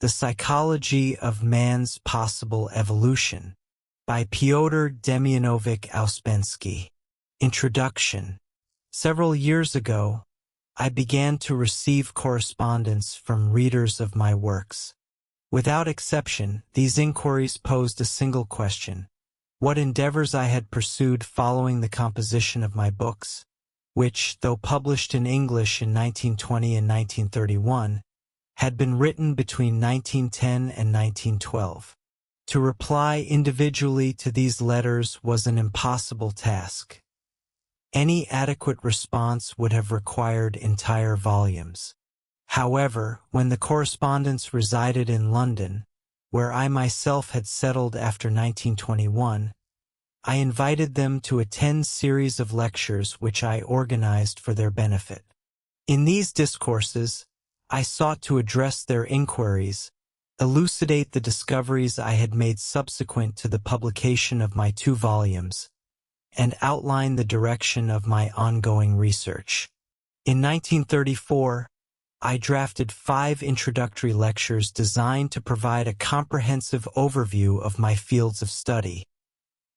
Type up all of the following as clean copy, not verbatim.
The Psychology of Man's Possible Evolution by Pyotr Demyanovich Ouspensky. Introduction. Several years ago, I began to receive correspondence from readers of my works. Without exception, these inquiries posed a single question: what endeavors I had pursued following the composition of my books, which, though published in English in 1920 and 1931, had been written between 1910 and 1912. To reply individually to these letters was an impossible task. Any adequate response would have required entire volumes. However, when the correspondents resided in London, where I myself had settled after 1921, I invited them to attend series of lectures which I organized for their benefit. In these discourses, I sought to address their inquiries, elucidate the discoveries I had made subsequent to the publication of my 2 volumes, and outline the direction of my ongoing research. In 1934, I drafted 5 introductory lectures designed to provide a comprehensive overview of my fields of study,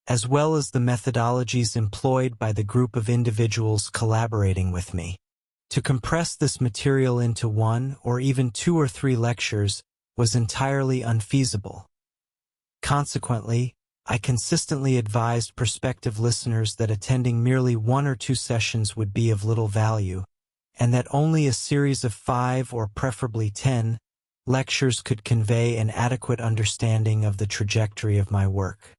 as well as the methodologies employed by the group of individuals collaborating with me. To compress this material into 1 or even 2 or 3 lectures was entirely unfeasible. Consequently, I consistently advised prospective listeners that attending merely 1 or 2 sessions would be of little value, and that only a series of 5 or preferably 10 lectures could convey an adequate understanding of the trajectory of my work.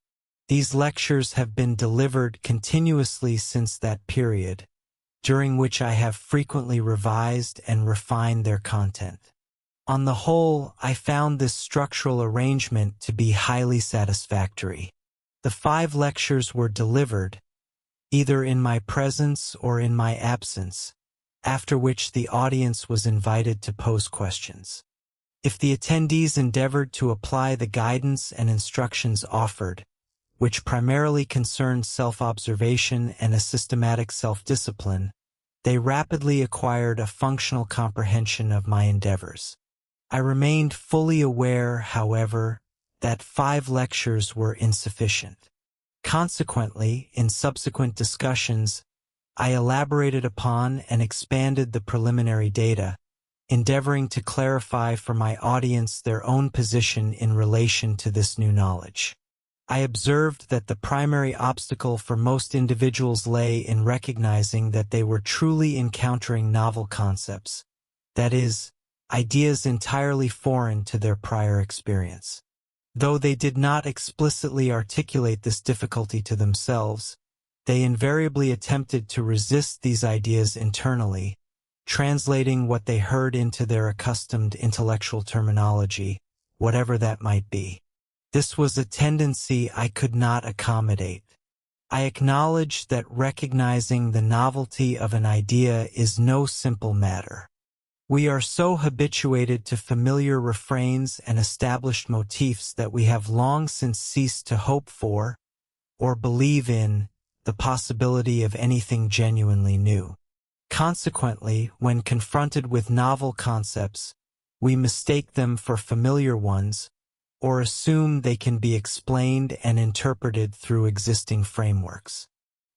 These lectures have been delivered continuously since that period, during which I have frequently revised and refined their content. On the whole, I found this structural arrangement to be highly satisfactory. The 5 lectures were delivered, either in my presence or in my absence, after which the audience was invited to pose questions. If the attendees endeavored to apply the guidance and instructions offered, which primarily concerned self-observation and a systematic self-discipline, they rapidly acquired a functional comprehension of my endeavors. I remained fully aware, however, that 5 lectures were insufficient. Consequently, in subsequent discussions, I elaborated upon and expanded the preliminary data, endeavoring to clarify for my audience their own position in relation to this new knowledge. I observed that the primary obstacle for most individuals lay in recognizing that they were truly encountering novel concepts, that is, ideas entirely foreign to their prior experience. Though they did not explicitly articulate this difficulty to themselves, they invariably attempted to resist these ideas internally, translating what they heard into their accustomed intellectual terminology, whatever that might be. This was a tendency I could not accommodate. I acknowledge that recognizing the novelty of an idea is no simple matter. We are so habituated to familiar refrains and established motifs that we have long since ceased to hope for, or believe in, the possibility of anything genuinely new. Consequently, when confronted with novel concepts, we mistake them for familiar ones, or assume they can be explained and interpreted through existing frameworks.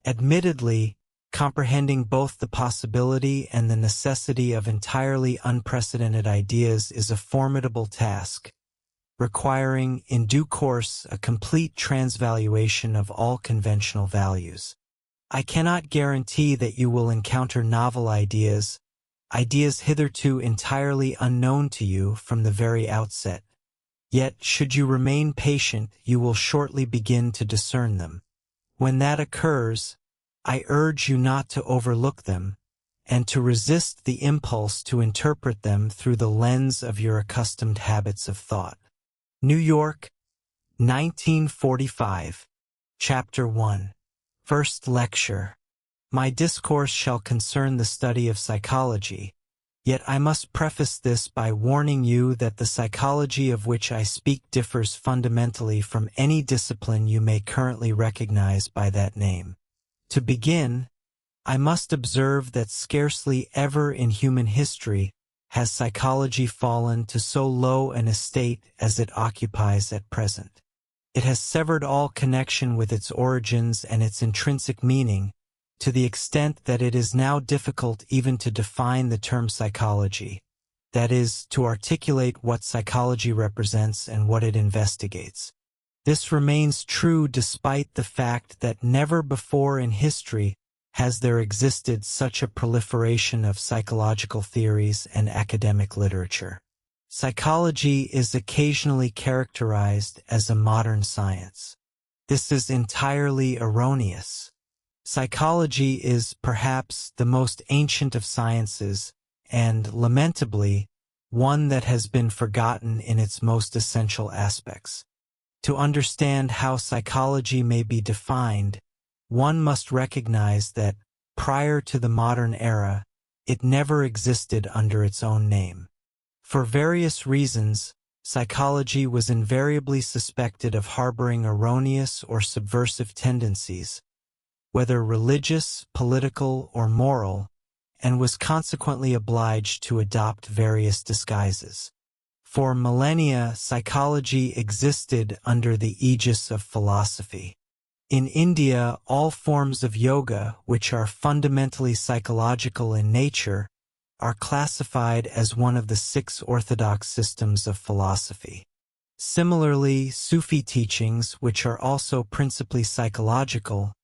Admittedly, comprehending both the possibility and the necessity of entirely unprecedented ideas is a formidable task, requiring, in due course, a complete transvaluation of all conventional values. I cannot guarantee that you will encounter novel ideas hitherto entirely unknown to you from the very outset. Yet, should you remain patient, you will shortly begin to discern them. When that occurs, I urge you not to overlook them, and to resist the impulse to interpret them through the lens of your accustomed habits of thought. New York, 1945. Chapter 1. First Lecture. My discourse shall concern the study of psychology. Yet I must preface this by warning you that the psychology of which I speak differs fundamentally from any discipline you may currently recognize by that name. To begin, I must observe that scarcely ever in human history has psychology fallen to so low an estate as it occupies at present. It has severed all connection with its origins and its intrinsic meaning, to the extent that it is now difficult even to define the term psychology, that is, to articulate what psychology represents and what it investigates. This remains true despite the fact that never before in history has there existed such a proliferation of psychological theories and academic literature. Psychology is occasionally characterized as a modern science. This is entirely erroneous. Psychology is perhaps the most ancient of sciences and, lamentably, one that has been forgotten in its most essential aspects. To understand how psychology may be defined, one must recognize that, prior to the modern era, it never existed under its own name. For various reasons, psychology was invariably suspected of harboring erroneous or subversive tendencies, whether religious, political, or moral, and was consequently obliged to adopt various disguises. For millennia, psychology existed under the aegis of philosophy. In India, all forms of yoga, which are fundamentally psychological in nature, are classified as one of the 6 orthodox systems of philosophy. Similarly, Sufi teachings, which are also principally psychological,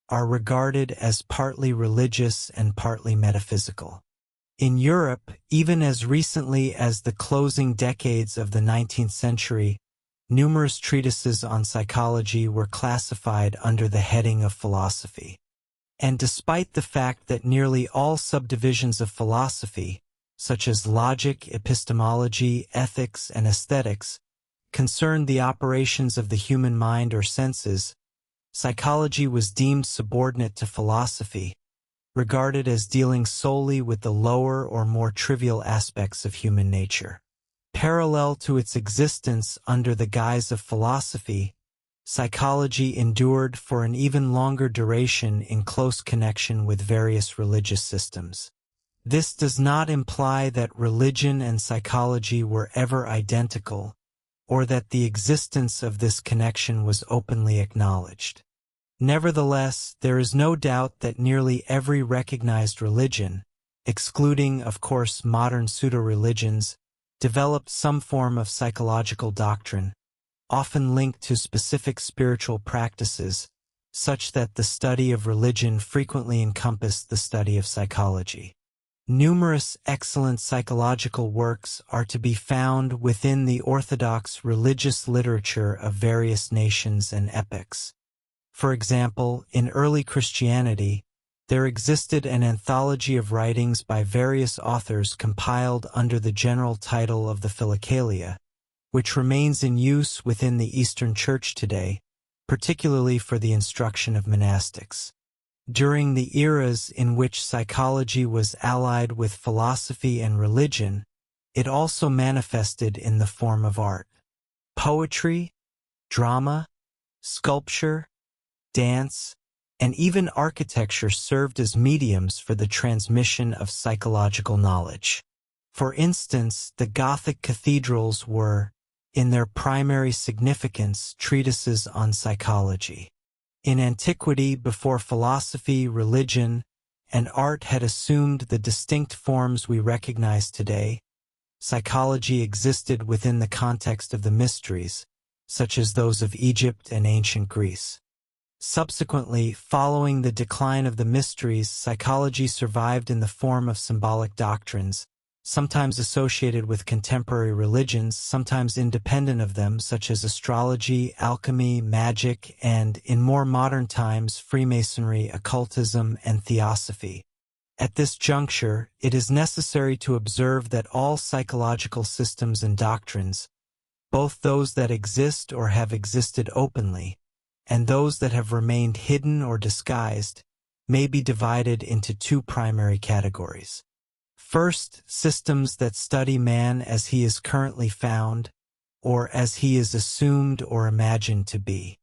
are regarded as partly religious and partly metaphysical. In Europe, even as recently as the closing decades of the 19th century, numerous treatises on psychology were classified under the heading of philosophy. And despite the fact that nearly all subdivisions of philosophy, such as logic, epistemology, ethics, and aesthetics, concerned the operations of the human mind or senses, psychology was deemed subordinate to philosophy, regarded as dealing solely with the lower or more trivial aspects of human nature. Parallel to its existence under the guise of philosophy, psychology endured for an even longer duration in close connection with various religious systems. This does not imply that religion and psychology were ever identical, or that the existence of this connection was openly acknowledged. Nevertheless, there is no doubt that nearly every recognized religion, excluding, of course, modern pseudo-religions, developed some form of psychological doctrine, often linked to specific spiritual practices, such that the study of religion frequently encompassed the study of psychology. Numerous excellent psychological works are to be found within the orthodox religious literature of various nations and epochs. For example, in early Christianity, there existed an anthology of writings by various authors compiled under the general title of the Philokalia, which remains in use within the Eastern Church today, particularly for the instruction of monastics. During the eras in which psychology was allied with philosophy and religion, it also manifested in the form of art. Poetry, drama, sculpture, dance, and even architecture served as mediums for the transmission of psychological knowledge. For instance, the Gothic cathedrals were, in their primary significance, treatises on psychology. In antiquity, before philosophy, religion, and art had assumed the distinct forms we recognize today, psychology existed within the context of the mysteries, such as those of Egypt and ancient Greece. Subsequently, following the decline of the mysteries, psychology survived in the form of symbolic doctrines, sometimes associated with contemporary religions, sometimes independent of them, such as astrology, alchemy, magic, and, in more modern times, Freemasonry, occultism, and theosophy. At this juncture, it is necessary to observe that all psychological systems and doctrines, both those that exist or have existed openly, and those that have remained hidden or disguised, may be divided into 2 primary categories. First, systems that study man as he is currently found, or as he is assumed or imagined to be.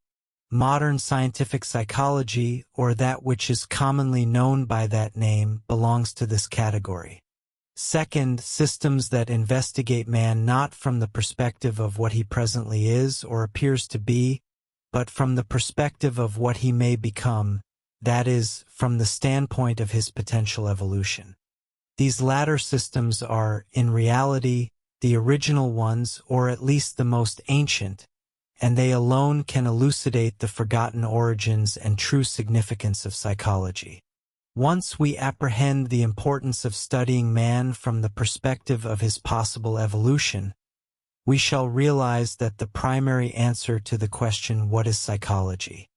Modern scientific psychology, or that which is commonly known by that name, belongs to this category. Second, systems that investigate man not from the perspective of what he presently is or appears to be, but from the perspective of what he may become, that is, from the standpoint of his potential evolution. These latter systems are, in reality, the original ones, or at least the most ancient, and they alone can elucidate the forgotten origins and true significance of psychology. Once we apprehend the importance of studying man from the perspective of his possible evolution, we shall realize that the primary answer to the question, "What is psychology?"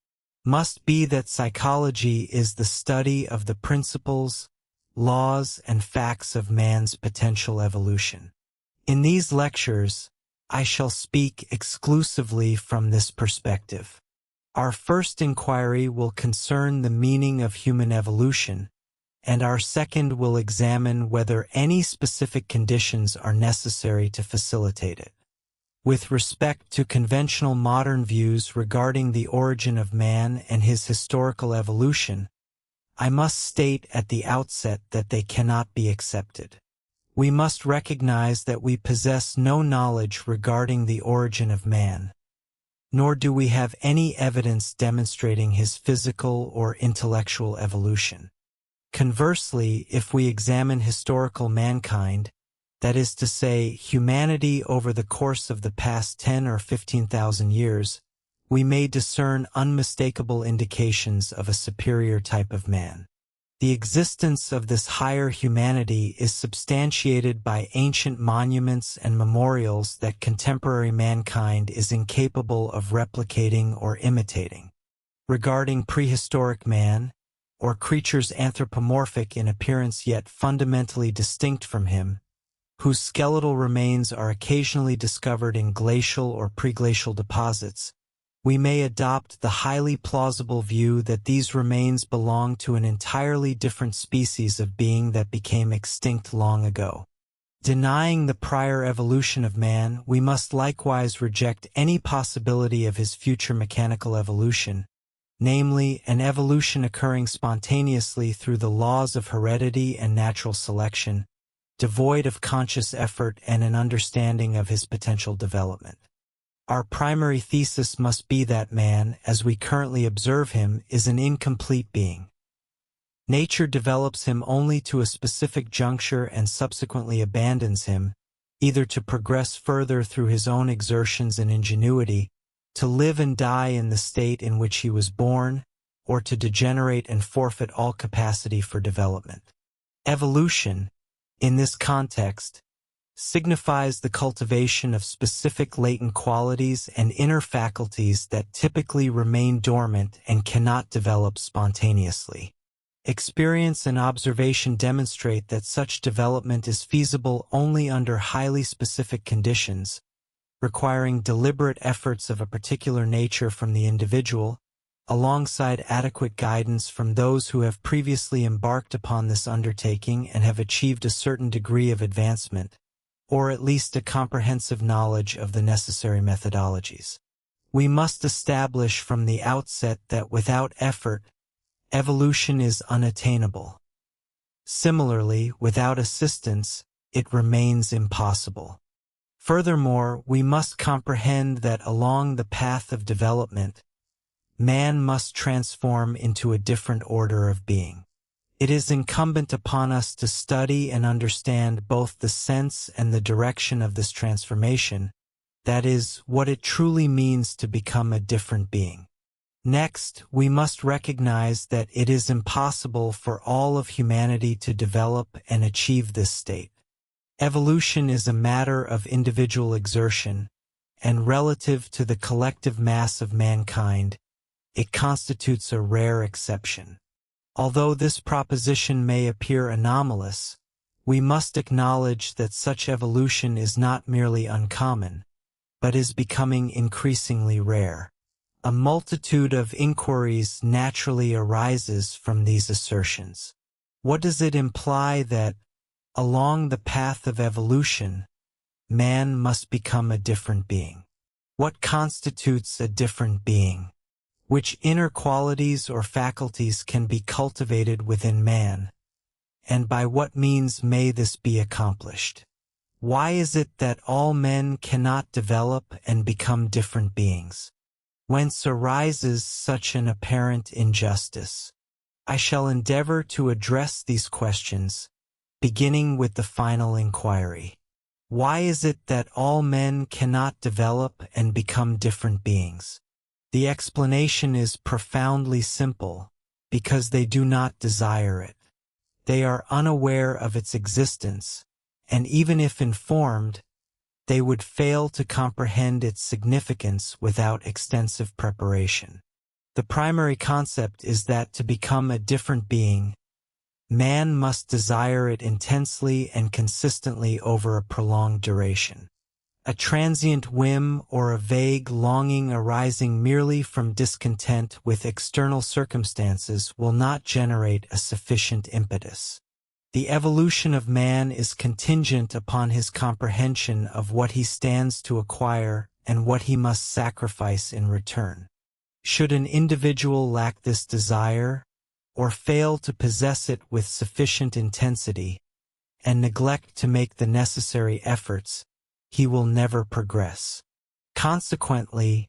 must be that psychology is the study of the principles, laws, and facts of man's potential evolution. In these lectures, I shall speak exclusively from this perspective. Our first inquiry will concern the meaning of human evolution, and our second will examine whether any specific conditions are necessary to facilitate it. With respect to conventional modern views regarding the origin of man and his historical evolution, I must state at the outset that they cannot be accepted. We must recognize that we possess no knowledge regarding the origin of man, nor do we have any evidence demonstrating his physical or intellectual evolution. Conversely, if we examine historical mankind, that is to say, humanity over the course of the past 10 or 15,000 years, we may discern unmistakable indications of a superior type of man. The existence of this higher humanity is substantiated by ancient monuments and memorials that contemporary mankind is incapable of replicating or imitating. Regarding prehistoric man, or creatures anthropomorphic in appearance yet fundamentally distinct from him, whose skeletal remains are occasionally discovered in glacial or preglacial deposits, we may adopt the highly plausible view that these remains belong to an entirely different species of being that became extinct long ago. Denying the prior evolution of man, we must likewise reject any possibility of his future mechanical evolution, namely, an evolution occurring spontaneously through the laws of heredity and natural selection, devoid of conscious effort and an understanding of his potential development. Our primary thesis must be that man, as we currently observe him, is an incomplete being. Nature develops him only to a specific juncture and subsequently abandons him, either to progress further through his own exertions and ingenuity, to live and die in the state in which he was born, or to degenerate and forfeit all capacity for development. Evolution, in this context, signifies the cultivation of specific latent qualities and inner faculties that typically remain dormant and cannot develop spontaneously. Experience and observation demonstrate that such development is feasible only under highly specific conditions, requiring deliberate efforts of a particular nature from the individual, alongside adequate guidance from those who have previously embarked upon this undertaking and have achieved a certain degree of advancement, or at least a comprehensive knowledge of the necessary methodologies. We must establish from the outset that without effort, evolution is unattainable. Similarly, without assistance, it remains impossible. Furthermore, we must comprehend that along the path of development, man must transform into a different order of being. It is incumbent upon us to study and understand both the sense and the direction of this transformation, that is, what it truly means to become a different being. Next, we must recognize that it is impossible for all of humanity to develop and achieve this state. Evolution is a matter of individual exertion, and relative to the collective mass of mankind, it constitutes a rare exception. Although this proposition may appear anomalous, we must acknowledge that such evolution is not merely uncommon, but is becoming increasingly rare. A multitude of inquiries naturally arises from these assertions. What does it imply that, along the path of evolution, man must become a different being? What constitutes a different being? Which inner qualities or faculties can be cultivated within man? and by what means may this be accomplished? Why is it that all men cannot develop and become different beings? Whence arises such an apparent injustice? I shall endeavor to address these questions, beginning with the final inquiry. Why is it that all men cannot develop and become different beings? The explanation is profoundly simple, because they do not desire it. They are unaware of its existence, and even if informed, they would fail to comprehend its significance without extensive preparation. The primary concept is that to become a different being, man must desire it intensely and consistently over a prolonged duration. A transient whim or a vague longing arising merely from discontent with external circumstances will not generate a sufficient impetus. The evolution of man is contingent upon his comprehension of what he stands to acquire and what he must sacrifice in return. Should an individual lack this desire, or fail to possess it with sufficient intensity, and neglect to make the necessary efforts, he will never progress. Consequently,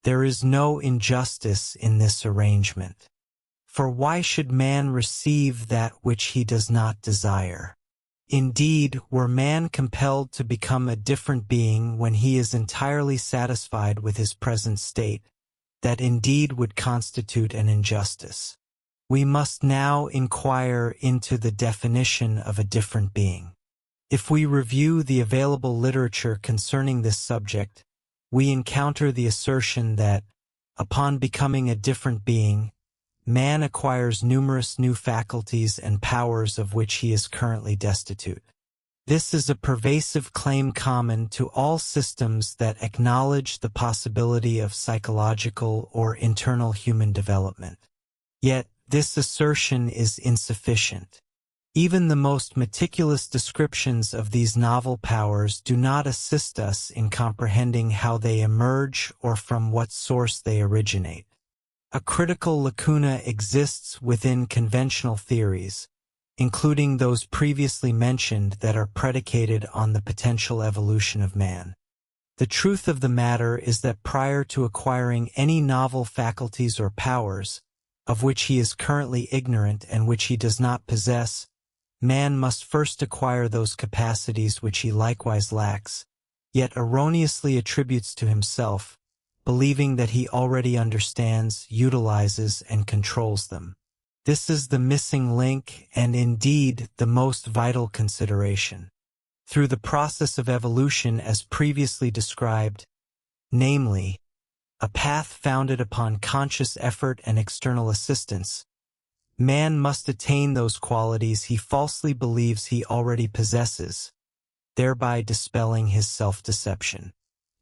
there is no injustice in this arrangement. For why should man receive that which he does not desire? Indeed, were man compelled to become a different being when he is entirely satisfied with his present state, that indeed would constitute an injustice. We must now inquire into the definition of a different being. If we review the available literature concerning this subject, we encounter the assertion that, upon becoming a different being, man acquires numerous new faculties and powers of which he is currently destitute. This is a pervasive claim common to all systems that acknowledge the possibility of psychological or internal human development. Yet, this assertion is insufficient. Even the most meticulous descriptions of these novel powers do not assist us in comprehending how they emerge or from what source they originate. A critical lacuna exists within conventional theories, including those previously mentioned that are predicated on the potential evolution of man. The truth of the matter is that prior to acquiring any novel faculties or powers, of which he is currently ignorant and which he does not possess, man must first acquire those capacities which he likewise lacks, yet erroneously attributes to himself, believing that he already understands, utilizes, and controls them. This is the missing link and indeed the most vital consideration. Through the process of evolution as previously described, namely, a path founded upon conscious effort and external assistance, man must attain those qualities he falsely believes he already possesses, thereby dispelling his self-deception.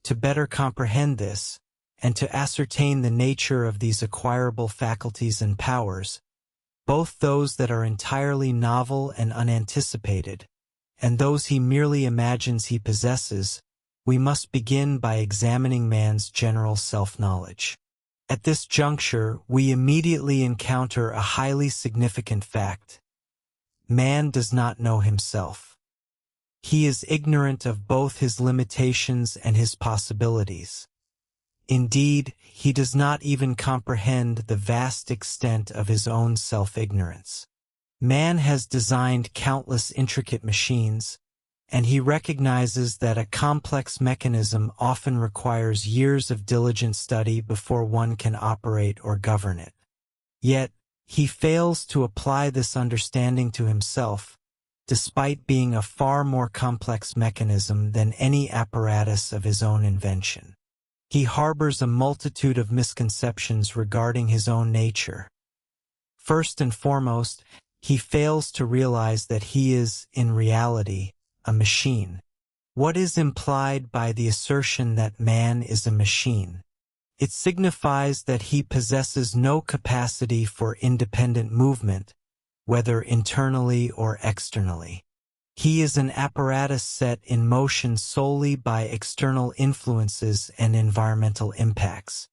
To better comprehend this, and to ascertain the nature of these acquirable faculties and powers, both those that are entirely novel and unanticipated, and those he merely imagines he possesses, we must begin by examining man's general self-knowledge. At this juncture, we immediately encounter a highly significant fact. Man does not know himself. He is ignorant of both his limitations and his possibilities. Indeed, he does not even comprehend the vast extent of his own self-ignorance. Man has designed countless intricate machines, and he recognizes that a complex mechanism often requires years of diligent study before one can operate or govern it. Yet, he fails to apply this understanding to himself, despite being a far more complex mechanism than any apparatus of his own invention. He harbors a multitude of misconceptions regarding his own nature. First and foremost, he fails to realize that he is, in reality, a machine. What is implied by the assertion that man is a machine? It signifies that he possesses no capacity for independent movement, whether internally or externally. He is an apparatus set in motion solely by external influences and environmental impacts.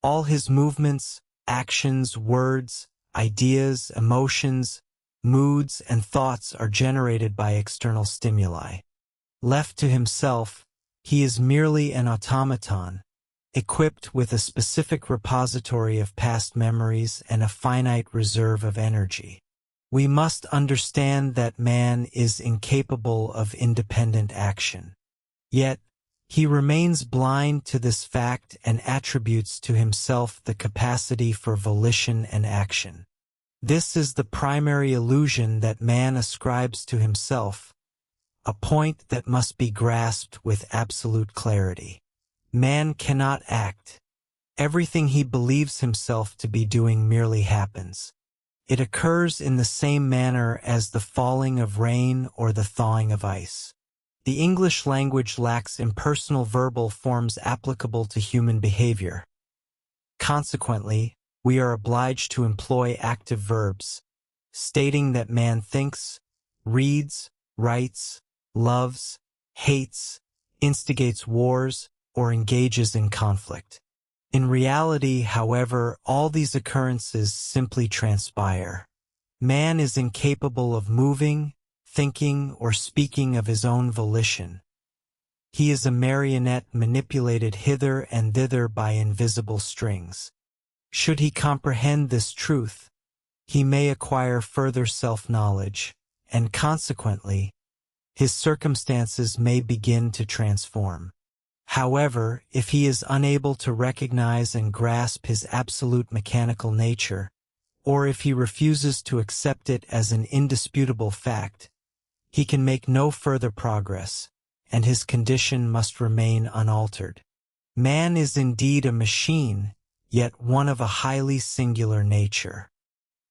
All his movements, actions, words, ideas, emotions, moods, and thoughts are generated by external stimuli. Left to himself, he is merely an automaton, equipped with a specific repository of past memories and a finite reserve of energy. We must understand that man is incapable of independent action. Yet, he remains blind to this fact and attributes to himself the capacity for volition and action. This is the primary illusion that man ascribes to himself, a point that must be grasped with absolute clarity. Man cannot act. Everything he believes himself to be doing merely happens. It occurs in the same manner as the falling of rain or the thawing of ice. The English language lacks impersonal verbal forms applicable to human behavior. Consequently, we are obliged to employ active verbs, stating that man thinks, reads, writes, loves, hates, instigates wars, or engages in conflict. In reality, however, all these occurrences simply transpire. Man is incapable of moving, thinking, or speaking of his own volition. He is a marionette manipulated hither and thither by invisible strings. Should he comprehend this truth, he may acquire further self-knowledge, and consequently, his circumstances may begin to transform. However, if he is unable to recognize and grasp his absolute mechanical nature, or if he refuses to accept it as an indisputable fact, he can make no further progress, and his condition must remain unaltered. Man is indeed a machine, yet one of a highly singular nature.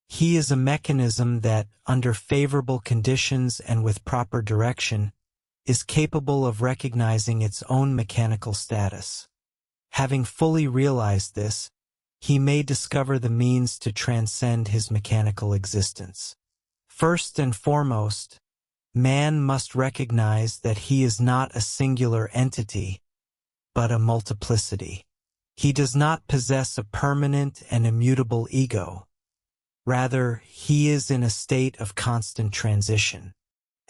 He is a mechanism that, under favorable conditions and with proper direction, is capable of recognizing its own mechanical status. Having fully realized this, he may discover the means to transcend his mechanical existence. First and foremost, man must recognize that he is not a singular entity, but a multiplicity. He does not possess a permanent and immutable ego. Rather, he is in a state of constant transition.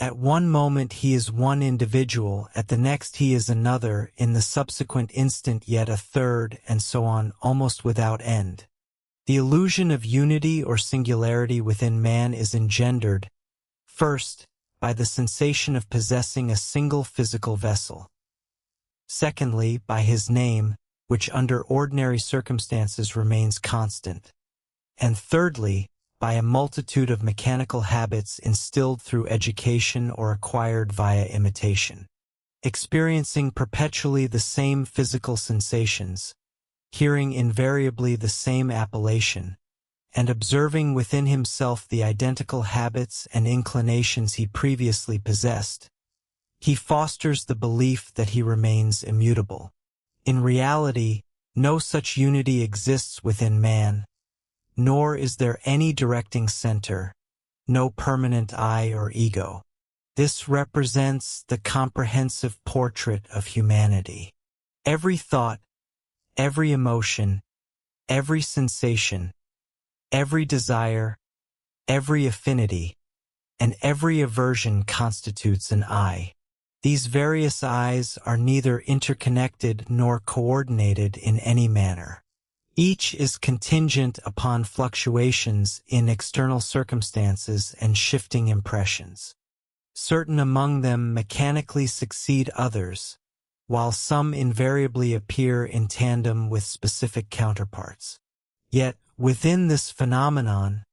At one moment he is one individual, at the next he is another, in the subsequent instant yet a third, and so on, almost without end. The illusion of unity or singularity within man is engendered, first, by the sensation of possessing a single physical vessel. Secondly, by his name, which under ordinary circumstances remains constant. And thirdly, by a multitude of mechanical habits instilled through education or acquired via imitation. Experiencing perpetually the same physical sensations, hearing invariably the same appellation, and observing within himself the identical habits and inclinations he previously possessed, he fosters the belief that he remains immutable. In reality, no such unity exists within man, nor is there any directing center, no permanent I or ego. This represents the comprehensive portrait of humanity. Every thought, every emotion, every sensation, every desire, every affinity, and every aversion constitutes an I. These various I's are neither interconnected nor coordinated in any manner. Each is contingent upon fluctuations in external circumstances and shifting impressions. Certain among them mechanically succeed others, while some invariably appear in tandem with specific counterparts. Yet, within this phenomenon,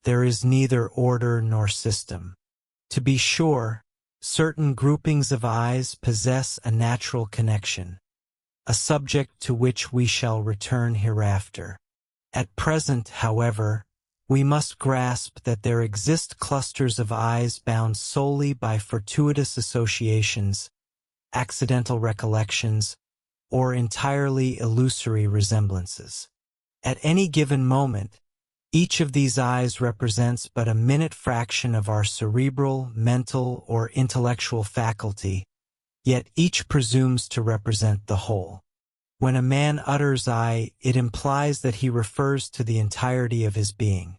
there is neither order nor system. To be sure, certain groupings of I's possess a natural connection, a subject to which we shall return hereafter. At present, however, we must grasp that there exist clusters of I's bound solely by fortuitous associations, accidental recollections, or entirely illusory resemblances. At any given moment, each of these I's represents but a minute fraction of our cerebral, mental, or intellectual faculty, yet each presumes to represent the whole. When a man utters I, it implies that he refers to the entirety of his being.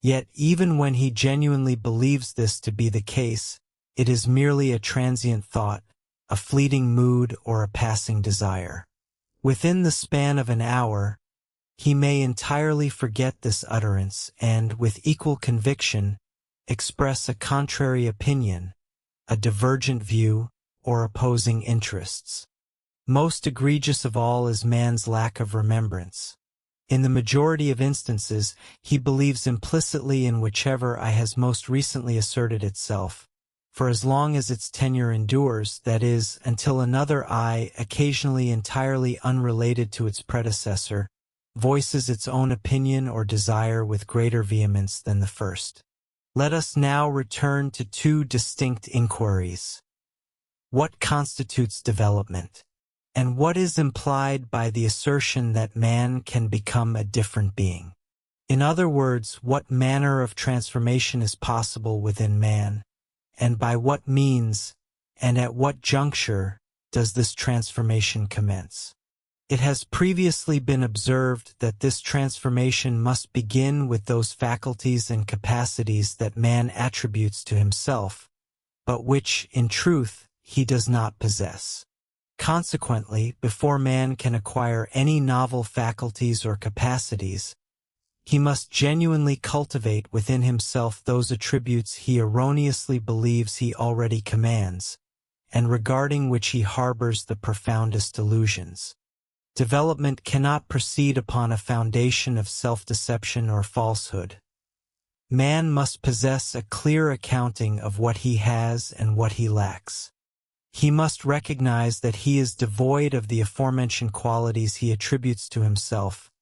Yet even when he genuinely believes this to be the case, it is merely a transient thought, a fleeting mood, or a passing desire. Within the span of an hour, he may entirely forget this utterance and, with equal conviction, express a contrary opinion, a divergent view, or opposing interests. Most egregious of all is man's lack of remembrance. In the majority of instances, he believes implicitly in whichever I has most recently asserted itself, for as long as its tenure endures, that is, until another I, occasionally entirely unrelated to its predecessor, voices its own opinion or desire with greater vehemence than the first. Let us now return to two distinct inquiries. What constitutes development? And what is implied by the assertion that man can become a different being? In other words, what manner of transformation is possible within man, and by what means, and at what juncture, does this transformation commence? It has previously been observed that this transformation must begin with those faculties and capacities that man attributes to himself, but which, in truth, he does not possess. Consequently, before man can acquire any novel faculties or capacities, he must genuinely cultivate within himself those attributes he erroneously believes he already commands, and regarding which he harbors the profoundest illusions. Development cannot proceed upon a foundation of self-deception or falsehood. Man must possess a clear accounting of what he has and what he lacks. He must recognize that he is devoid of the aforementioned qualities he attributes to himself,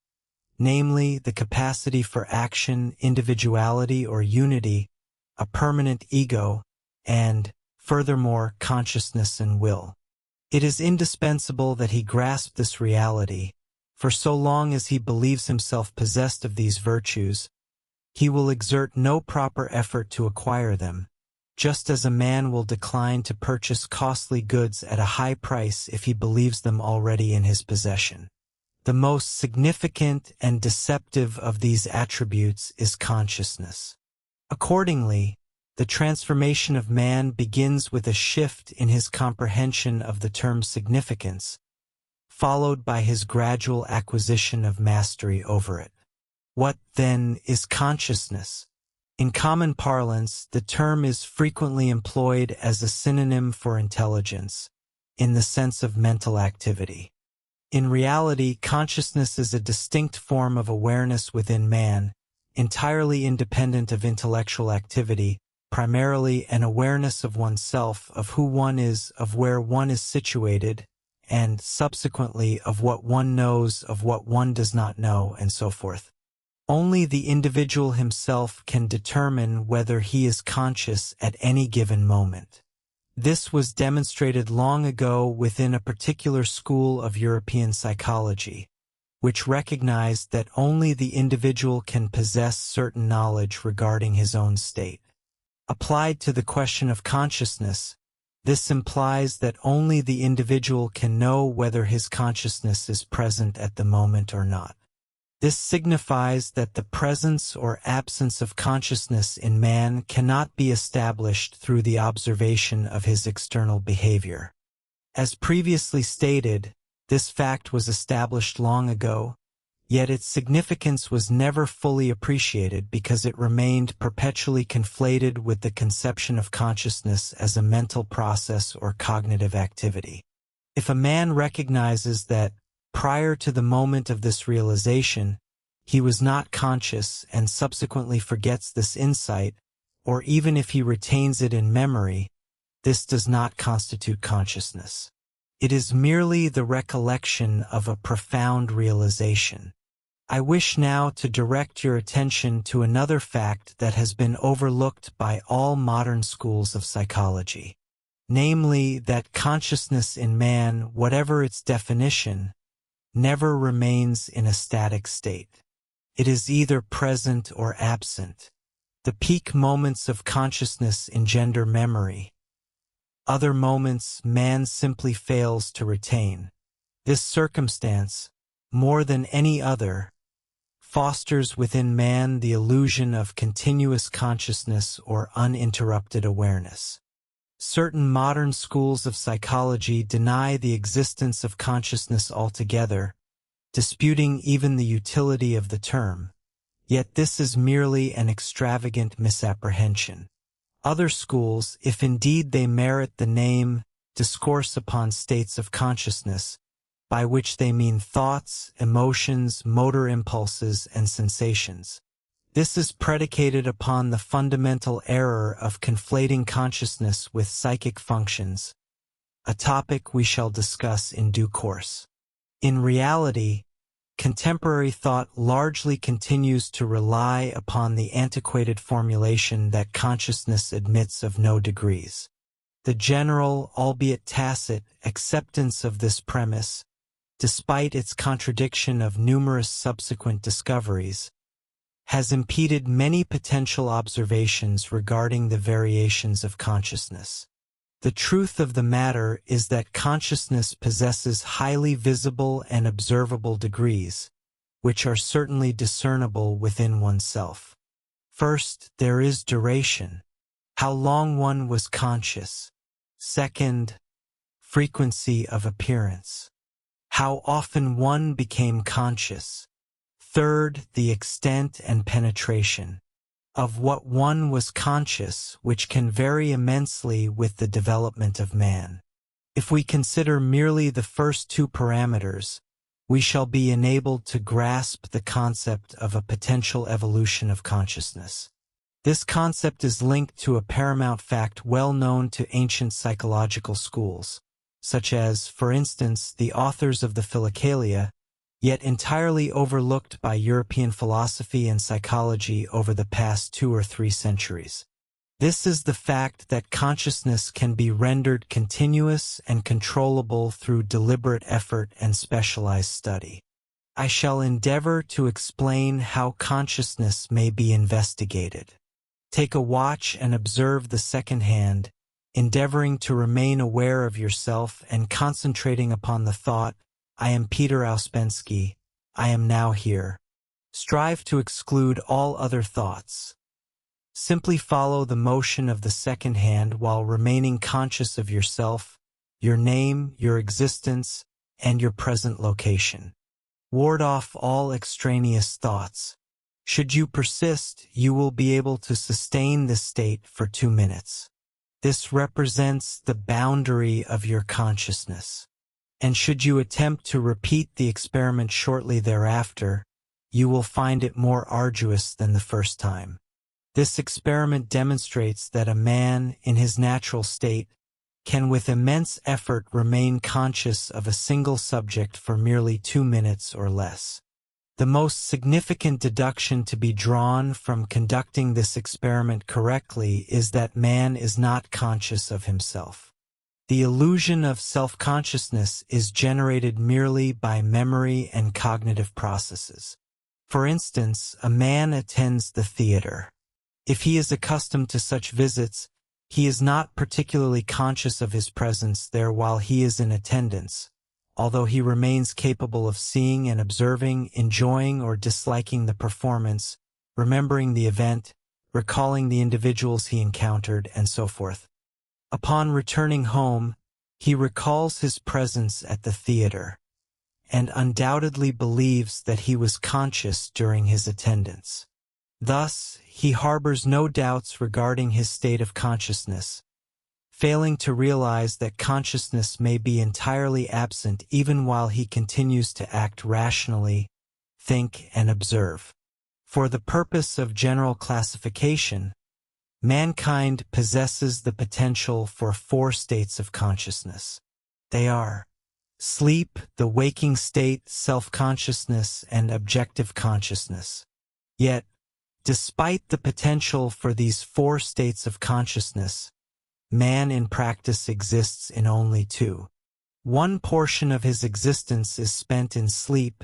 namely the capacity for action, individuality or unity, a permanent ego, and, furthermore, consciousness and will. It is indispensable that he grasp this reality, for so long as he believes himself possessed of these virtues, he will exert no proper effort to acquire them, just as a man will decline to purchase costly goods at a high price if he believes them already in his possession. The most significant and deceptive of these attributes is consciousness. Accordingly, the transformation of man begins with a shift in his comprehension of the term's significance, followed by his gradual acquisition of mastery over it. What, then, is consciousness? In common parlance, the term is frequently employed as a synonym for intelligence, in the sense of mental activity. In reality, consciousness is a distinct form of awareness within man, entirely independent of intellectual activity, primarily an awareness of oneself, of who one is, of where one is situated, and, subsequently, of what one knows, of what one does not know, and so forth. Only the individual himself can determine whether he is conscious at any given moment. This was demonstrated long ago within a particular school of European psychology, which recognized that only the individual can possess certain knowledge regarding his own state. Applied to the question of consciousness, this implies that only the individual can know whether his consciousness is present at the moment or not. This signifies that the presence or absence of consciousness in man cannot be established through the observation of his external behavior. As previously stated, this fact was established long ago, yet its significance was never fully appreciated because it remained perpetually conflated with the conception of consciousness as a mental process or cognitive activity. If a man recognizes that, prior to the moment of this realization, he was not conscious and subsequently forgets this insight, or even if he retains it in memory, this does not constitute consciousness. It is merely the recollection of a profound realization. I wish now to direct your attention to another fact that has been overlooked by all modern schools of psychology, namely that consciousness in man, whatever its definition, never remains in a static state. It is either present or absent. The peak moments of consciousness engender memory. Other moments man simply fails to retain. This circumstance, more than any other, fosters within man the illusion of continuous consciousness or uninterrupted awareness. Certain modern schools of psychology deny the existence of consciousness altogether, disputing even the utility of the term. Yet this is merely an extravagant misapprehension. Other schools, if indeed they merit the name, discourse upon states of consciousness, by which they mean thoughts, emotions, motor impulses, and sensations. This is predicated upon the fundamental error of conflating consciousness with psychic functions, a topic we shall discuss in due course. In reality, contemporary thought largely continues to rely upon the antiquated formulation that consciousness admits of no degrees. The general, albeit tacit, acceptance of this premise, despite its contradiction of numerous subsequent discoveries, has impeded many potential observations regarding the variations of consciousness. The truth of the matter is that consciousness possesses highly visible and observable degrees, which are certainly discernible within oneself. First, there is duration, how long one was conscious. Second, frequency of appearance, how often one became conscious. Third, the extent and penetration of what one was conscious, which can vary immensely with the development of man. If we consider merely the first two parameters, we shall be enabled to grasp the concept of a potential evolution of consciousness. This concept is linked to a paramount fact well known to ancient psychological schools, such as, for instance, the authors of the Philokalia, yet entirely overlooked by European philosophy and psychology over the past 2 or 3 centuries. This is the fact that consciousness can be rendered continuous and controllable through deliberate effort and specialized study. I shall endeavor to explain how consciousness may be investigated. Take a watch and observe the second hand, endeavoring to remain aware of yourself and concentrating upon the thought, I am Peter Ouspensky, I am now here. Strive to exclude all other thoughts. Simply follow the motion of the second hand while remaining conscious of yourself, your name, your existence, and your present location. Ward off all extraneous thoughts. Should you persist, you will be able to sustain this state for 2 minutes. This represents the boundary of your consciousness. And should you attempt to repeat the experiment shortly thereafter, you will find it more arduous than the first time. This experiment demonstrates that a man, in his natural state, can with immense effort remain conscious of a single subject for merely 2 minutes or less. The most significant deduction to be drawn from conducting this experiment correctly is that man is not conscious of himself. The illusion of self-consciousness is generated merely by memory and cognitive processes. For instance, a man attends the theater. If he is accustomed to such visits, he is not particularly conscious of his presence there while he is in attendance, although he remains capable of seeing and observing, enjoying or disliking the performance, remembering the event, recalling the individuals he encountered, and so forth. Upon returning home, he recalls his presence at the theater, and undoubtedly believes that he was conscious during his attendance. Thus, he harbors no doubts regarding his state of consciousness, failing to realize that consciousness may be entirely absent even while he continues to act rationally, think, and observe. For the purpose of general classification, mankind possesses the potential for 4 states of consciousness. They are sleep, the waking state, self-consciousness, and objective consciousness. Yet, despite the potential for these 4 states of consciousness, man in practice exists in only 2. One portion of his existence is spent in sleep,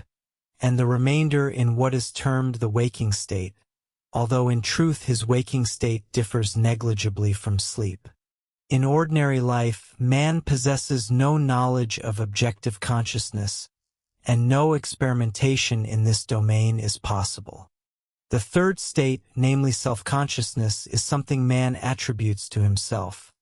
and the remainder in what is termed the waking state, although in truth his waking state differs negligibly from sleep. In ordinary life, man possesses no knowledge of objective consciousness, and no experimentation in this domain is possible. The third state, namely self-consciousness, is something man attributes to himself.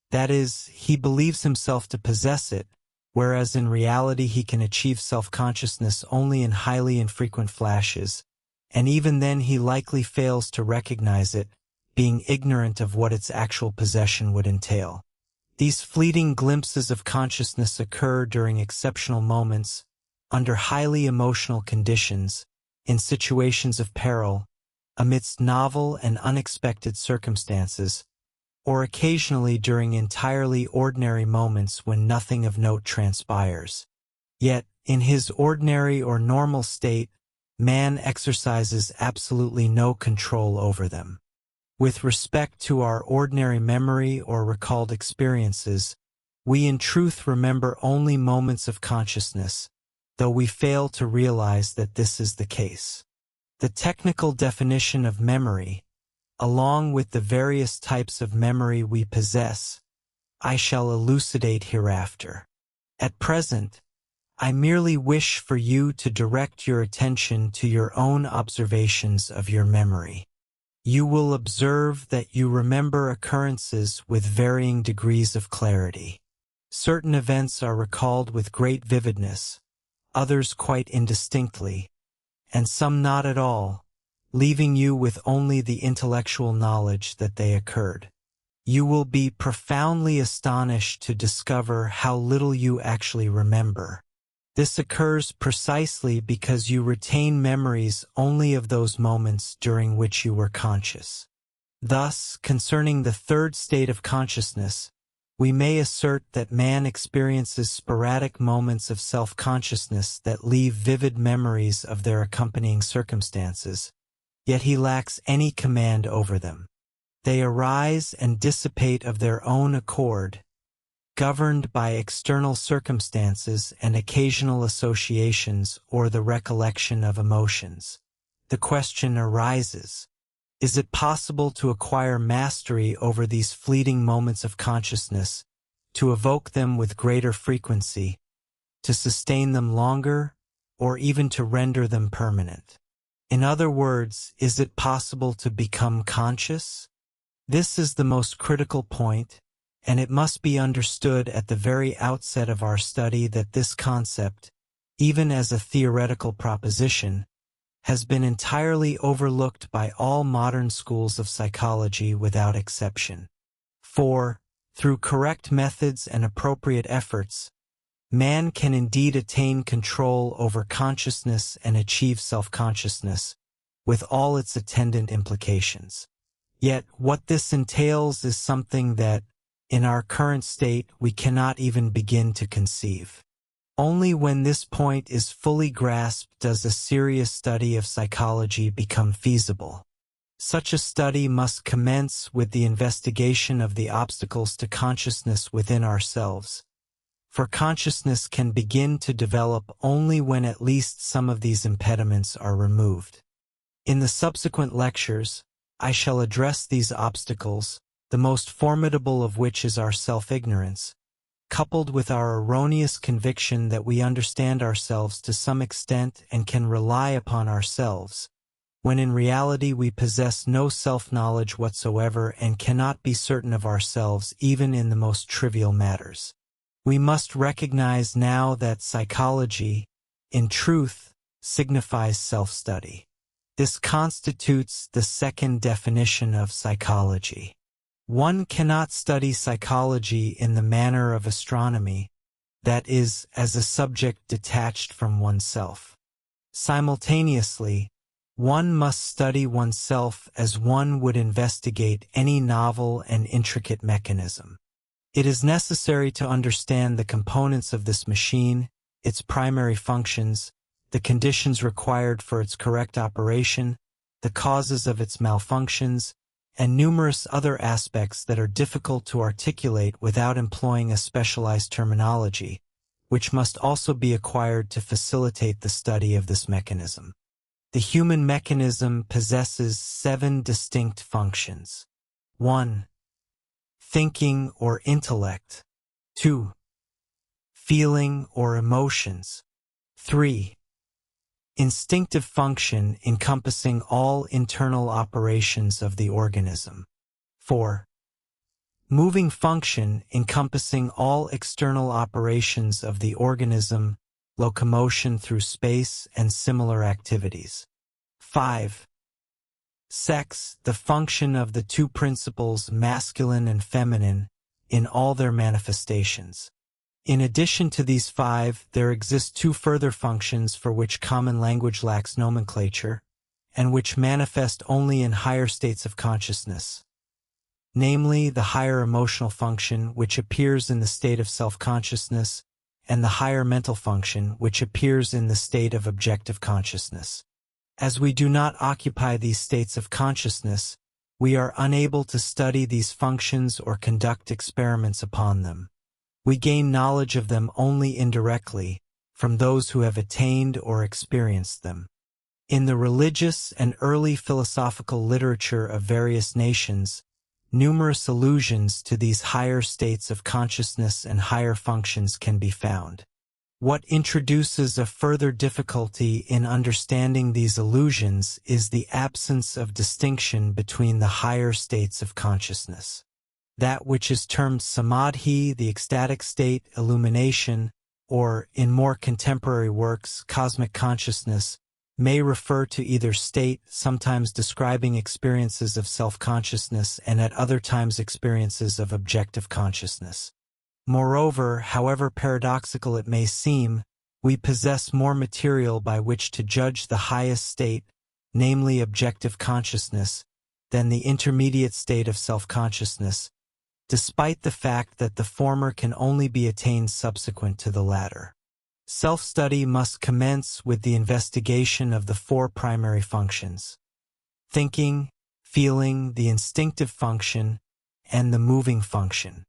That is, he believes himself to possess it, whereas in reality he can achieve self-consciousness only in highly infrequent flashes, and even then he likely fails to recognize it, being ignorant of what its actual possession would entail. These fleeting glimpses of consciousness occur during exceptional moments, under highly emotional conditions, in situations of peril, amidst novel and unexpected circumstances, or occasionally during entirely ordinary moments when nothing of note transpires. Yet, in his ordinary or normal state, man exercises absolutely no control over them. With respect to our ordinary memory or recalled experiences, we in truth remember only moments of consciousness, though we fail to realize that this is the case. The technical definition of memory, along with the various types of memory we possess, I shall elucidate hereafter. At present, I merely wish for you to direct your attention to your own observations of your memory. You will observe that you remember occurrences with varying degrees of clarity. Certain events are recalled with great vividness, others quite indistinctly, and some not at all, leaving you with only the intellectual knowledge that they occurred. You will be profoundly astonished to discover how little you actually remember. This occurs precisely because you retain memories only of those moments during which you were conscious. Thus, concerning the third state of consciousness, we may assert that man experiences sporadic moments of self-consciousness that leave vivid memories of their accompanying circumstances, yet he lacks any command over them. They arise and dissipate of their own accord, governed by external circumstances and occasional associations or the recollection of emotions. The question arises, is it possible to acquire mastery over these fleeting moments of consciousness, to evoke them with greater frequency, to sustain them longer, or even to render them permanent? In other words, is it possible to become conscious? This is the most critical point, and it must be understood at the very outset of our study that this concept, even as a theoretical proposition, has been entirely overlooked by all modern schools of psychology without exception. For, through correct methods and appropriate efforts, man can indeed attain control over consciousness and achieve self-consciousness, with all its attendant implications. Yet, what this entails is something that, in our current state, we cannot even begin to conceive. Only when this point is fully grasped does a serious study of psychology become feasible. Such a study must commence with the investigation of the obstacles to consciousness within ourselves, for consciousness can begin to develop only when at least some of these impediments are removed. In the subsequent lectures, I shall address these obstacles, the most formidable of which is our self-ignorance, coupled with our erroneous conviction that we understand ourselves to some extent and can rely upon ourselves, when in reality we possess no self-knowledge whatsoever and cannot be certain of ourselves even in the most trivial matters. We must recognize now that psychology, in truth, signifies self-study. This constitutes the second definition of psychology. One cannot study psychology in the manner of astronomy, that is, as a subject detached from oneself. Simultaneously, one must study oneself as one would investigate any novel and intricate mechanism. It is necessary to understand the components of this machine, its primary functions, the conditions required for its correct operation, the causes of its malfunctions, and numerous other aspects that are difficult to articulate without employing a specialized terminology, which must also be acquired to facilitate the study of this mechanism. The human mechanism possesses 7 distinct functions. 1. Thinking or intellect. 2. Feeling or emotions. 3. Instinctive function encompassing all internal operations of the organism. 4. Moving function encompassing all external operations of the organism, locomotion through space and similar activities. 5. Sex, the function of the two principles masculine and feminine, in all their manifestations. In addition to these 5, there exist 2 further functions for which common language lacks nomenclature, and which manifest only in higher states of consciousness. Namely, the higher emotional function, which appears in the state of self-consciousness, and the higher mental function, which appears in the state of objective consciousness. As we do not occupy these states of consciousness, we are unable to study these functions or conduct experiments upon them. We gain knowledge of them only indirectly, from those who have attained or experienced them. In the religious and early philosophical literature of various nations, numerous allusions to these higher states of consciousness and higher functions can be found. What introduces a further difficulty in understanding these allusions is the absence of distinction between the higher states of consciousness. That which is termed samadhi, the ecstatic state, illumination, or, in more contemporary works, cosmic consciousness, may refer to either state, sometimes describing experiences of self-consciousness and at other times experiences of objective consciousness. Moreover, however paradoxical it may seem, we possess more material by which to judge the highest state, namely objective consciousness, than the intermediate state of self-consciousness, despite the fact that the former can only be attained subsequent to the latter. Self-study must commence with the investigation of the 4 primary functions: thinking, feeling, the instinctive function, and the moving function.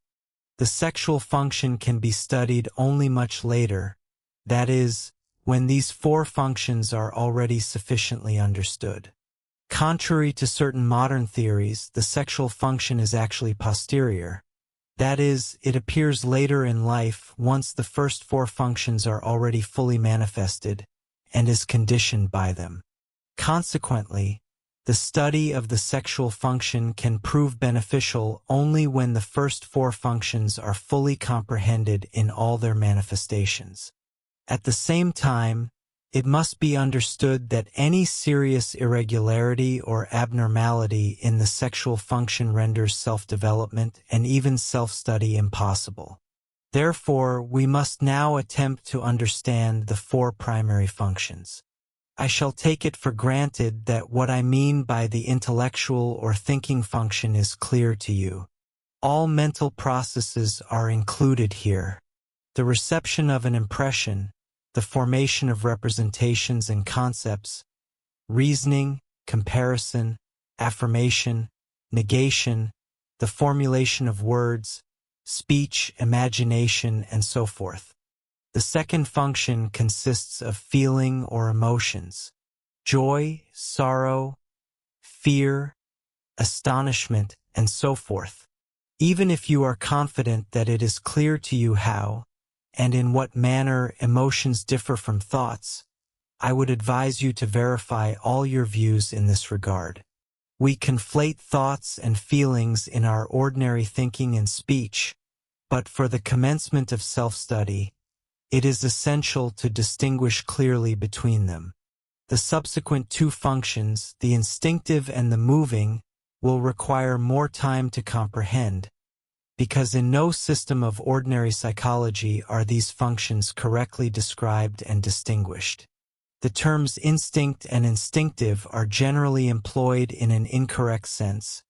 The sexual function can be studied only much later, that is, when these 4 functions are already sufficiently understood. Contrary to certain modern theories, the sexual function is actually posterior. That is, it appears later in life once the first 4 functions are already fully manifested, and is conditioned by them. Consequently, the study of the sexual function can prove beneficial only when the first 4 functions are fully comprehended in all their manifestations. At the same time, it must be understood that any serious irregularity or abnormality in the sexual function renders self-development and even self-study impossible. Therefore, we must now attempt to understand the 4 primary functions. I shall take it for granted that what I mean by the intellectual or thinking function is clear to you. All mental processes are included here. The reception of an impression, the formation of representations and concepts, reasoning, comparison, affirmation, negation, the formulation of words, speech, imagination, and so forth. The second function consists of feeling or emotions: joy, sorrow, fear, astonishment, and so forth. Even if you are confident that it is clear to you how, and in what manner emotions differ from thoughts, I would advise you to verify all your views in this regard. We conflate thoughts and feelings in our ordinary thinking and speech, but for the commencement of self-study, it is essential to distinguish clearly between them. The subsequent 2 functions, the instinctive and the moving, will require more time to comprehend, because in no system of ordinary psychology are these functions correctly described and distinguished. The terms instinct and instinctive are generally employed in an incorrect sense,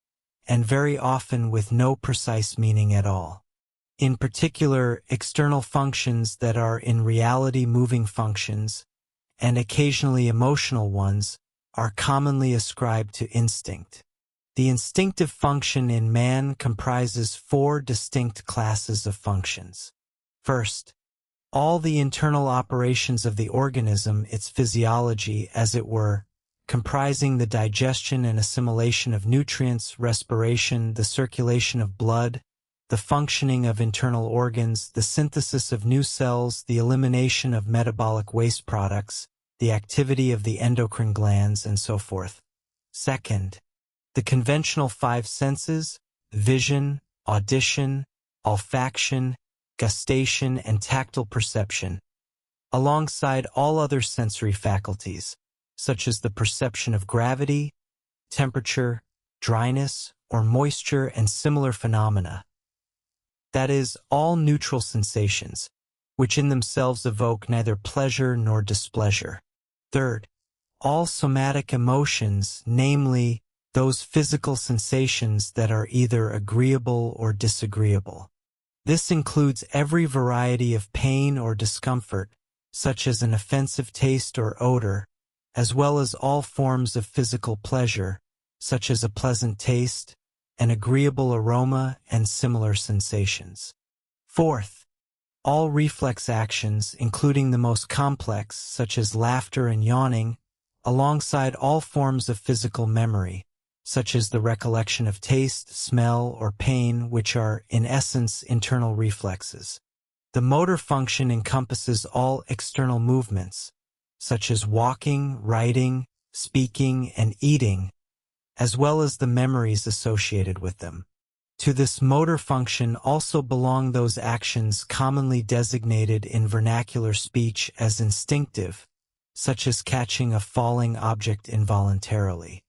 and very often with no precise meaning at all. In particular, external functions that are in reality moving functions, and occasionally emotional ones, are commonly ascribed to instinct. The instinctive function in man comprises 4 distinct classes of functions. First, all the internal operations of the organism, its physiology, as it were, comprising the digestion and assimilation of nutrients, respiration, the circulation of blood, the functioning of internal organs, the synthesis of new cells, the elimination of metabolic waste products, the activity of the endocrine glands, and so forth. Second, the conventional five senses, vision, audition, olfaction, gustation, and tactile perception, alongside all other sensory faculties, such as the perception of gravity, temperature, dryness, or moisture, and similar phenomena. That is, all neutral sensations, which in themselves evoke neither pleasure nor displeasure. Third, all somatic emotions, namely, those physical sensations that are either agreeable or disagreeable. This includes every variety of pain or discomfort, such as an offensive taste or odor, as well as all forms of physical pleasure, such as a pleasant taste, an agreeable aroma, and similar sensations. Fourth, all reflex actions, including the most complex, such as laughter and yawning, alongside all forms of physical memory, such as the recollection of taste, smell, or pain, which are, in essence, internal reflexes. The motor function encompasses all external movements, such as walking, writing, speaking, and eating, as well as the memories associated with them. To this motor function also belong those actions commonly designated in vernacular speech as instinctive, such as catching a falling object involuntarily.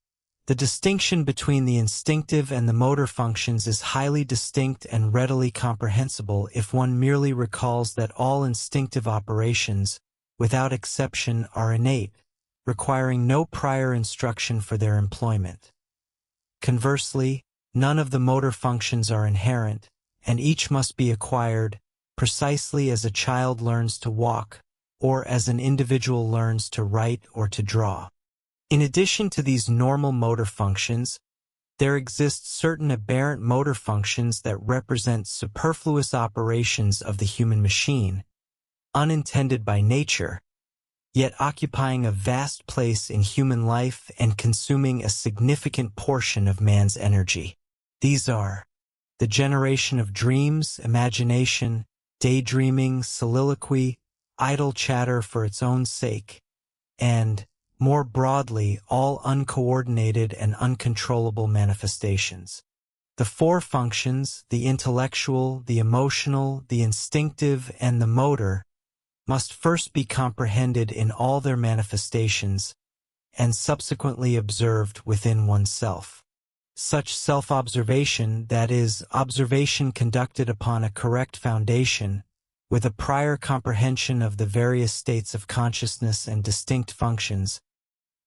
The distinction between the instinctive and the motor functions is highly distinct and readily comprehensible if one merely recalls that all instinctive operations, without exception, are innate, requiring no prior instruction for their employment. Conversely, none of the motor functions are inherent, and each must be acquired, precisely as a child learns to walk, or as an individual learns to write or to draw. In addition to these normal motor functions, there exist certain aberrant motor functions that represent superfluous operations of the human machine, unintended by nature, yet occupying a vast place in human life and consuming a significant portion of man's energy. These are the generation of dreams, imagination, daydreaming, soliloquy, idle chatter for its own sake, and, more broadly, all uncoordinated and uncontrollable manifestations. The four functions, the intellectual, the emotional, the instinctive, and the motor, must first be comprehended in all their manifestations and subsequently observed within oneself. Such self-observation, that is, observation conducted upon a correct foundation, with a prior comprehension of the various states of consciousness and distinct functions,